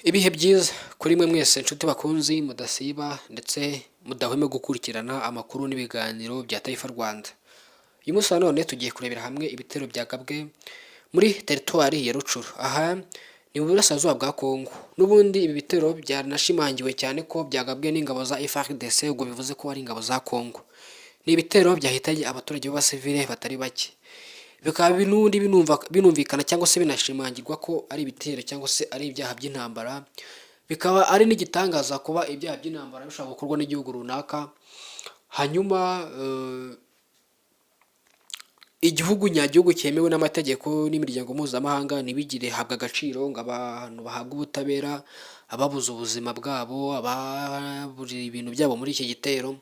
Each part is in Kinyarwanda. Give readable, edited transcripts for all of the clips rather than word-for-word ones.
Ibihe byiza kuri mwe mwese nshuti bakunzi mudasiba ndetse mudahwema gukurikirana amakuru n'ibiganiro bya Taifa Rwanda. Uyu munsi wa none tugiye kurebera hamwe ibitero byagabwe muri teritwari ya Rucuru. Aha ni mu burasirazuba bwa Kongo. N'ubundi ibi bitero byanashimangiwe cyane ko byagabwe n'ingabo za FARDC, ubwo bivuze ko ari ingabo za Kongo. Ni ibitero byahitanye abaturage b'abasivile batari bake. Bikaba binundi binumvikana cyangwa se binashimangirwa ko ari ibitero cyangwa se ari ibyaha by'intambara. Bikaba ari n'igitangaza kuba ibyaha by'intambara bishobora gukorwa n'igihugu runaka, hanyuma igihugu nyagihugu cyemewe n'amategeko n'imiryango mpuzamahanga ntibigire habwa agaciro ngo abantu bahabwe ubutabera, ababuze ubuzima bwabo, ababuriye ibintu byabo muri iki gitero.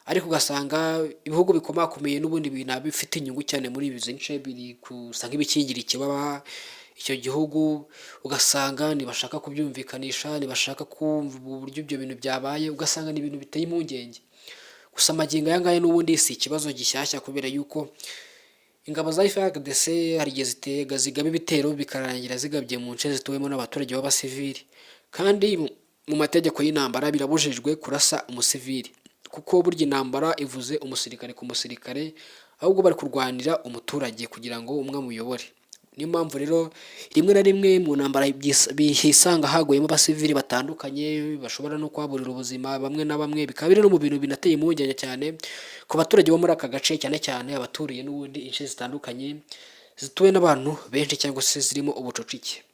Ariko ugasanga ibihugu bikomakomeye n'ubundi bintu bifite inyungu cyane muri ibi nce biri gusa nk'ibikingira ikibaba icyo gihugu, ugasanga ntibashaka kubyumvikanisha, ntibashaka kumva uburyo ibyo bintu byabaye, ugasanga ni ibintu biteye impungenge. Gusa amagingo aya ngaya n'ubundi si ikibazo gishyashya, kubera yuko ingabo za FARDC hari igihe zigaba ibitero bikarangira zigabye mu nce zituwemo n'abaturage b'abasivili, kandi mu mategeko y'intambara birabujijwe kurasa umusivili, kuko burya intambara ivuze umusirikare ku musirikare, ahubwo bari kurwanira umuturage kugira ngo umwe amuyobore. Niyo mpamvu rero rimwe na rimwe mu ntambara bihisanga haguyemo abasivili batandukanye bashobora no kuhaburira ubuzima bamwe na bamwe. Bikaba biri no mu bintu binateye impungenge cyane ku baturage bo muri aka gace, cyane cyane abaturiye n'ubundi ince zitandukanye zituwe n'abantu benshi cyangwa se zirimo ubucucike.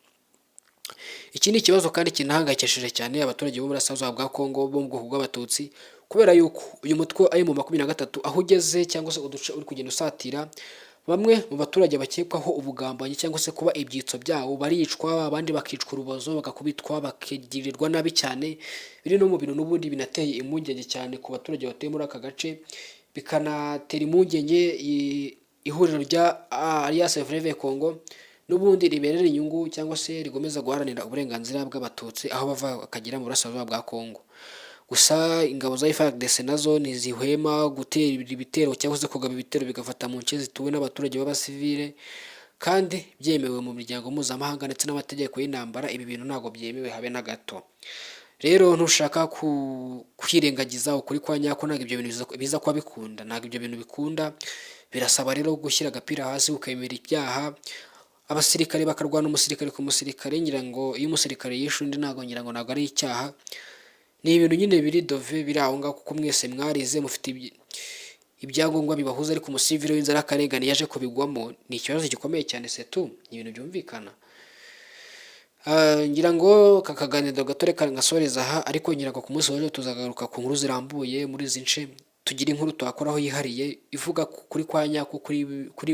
Iki ni ikibazo kandi kinahangayikishije cyane abaturage bo muri Burasirazuba bwa Kongo bo mu bwoko bw'abatutsi, kubera yuko uyu mutwe ari mu 23 aho ugeze cyangwa se uduce uri kugenda usatira, bamwe mu baturage bakekwaho ubugambanyi cyangwa se kuba ibyitso byabo baricwa, abandi bakicwa urubozo, bagakubitwa, bakigirirwa nabi cyane. Biri no mu bintu n'ubundi binateye impungenge cyane ku baturage batuye muri aka gace, bikanatera impungenge ihuriro rya Alliance Fleuve Congo n'ubundi riberera inyungu cyangwa se rigomeza guharanira uburenganzira bw'abatutsi aho bava bakagera mu Burasirazuba bwa Kongo. Gusa ingabo za FARDC nazo ntizihwema gutera ibitero cyangwa se kugaba ibitero bigafata mu nce zituwe n'abaturage b'abasivile, kandi byemewe mu miryango mpuzamahanga ndetse n'amategeko y'intambara. Ibi bintu ntabwo byemewe habe na gato. Rero ntushaka kwirengagiza ukuri kwa nyako, ntabwo ibyo bintu biza kuba bikunda, ntabwo ibyo bintu bikunda. Birasaba rero gushyira agapira hasi ukemera ibyaha, abasirikare bakarwana umusirikare ku musirikare. Ngira ngo iyo umusirikare yishe undi ntabwo ari icyaha. Ni ibintu nyine biri dove biri aho ngaho, kuko mwese mwarize mufite ibyangombwa bibahuza, ariko umusivili w'inzara akarengane yaje kubigwamo, ni ikibazo gikomeye cyane. Setu ni ibintu byumvikana. Ngira ngo kakaganiro gatore kangasoreza aha, ariko ngira ngo ku munsi w'ejo tuzagaruka ku nkuru zirambuye muri izi nce, tugira inkuru twakoraho yihariye ivuga kuri kwa nyako kuri